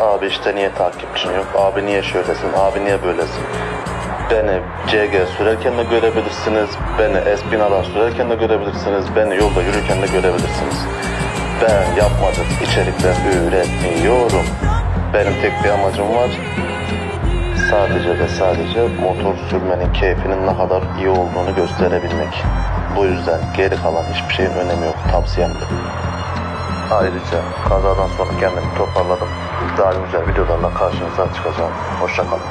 Abi işte niye takipçin yok? Abi niye şöylesin? Abi niye böylesin? Beni CG sürerken de görebilirsiniz. Beni S1000 sürerken de görebilirsiniz. Beni yolda yürürken de görebilirsiniz. Ben yapmadık içerikler üretmiyorum. Benim tek bir amacım var. Sadece ve sadece motor sürmenin keyfinin ne kadar iyi olduğunu gösterebilmek. Bu yüzden geri kalan hiçbir şeyin önemi yok. Tavsiyemdir. Ayrıca kazadan sonra kendimi toparladım. Daha güzel videolarla karşınıza çıkacağım. Hoşça kalın.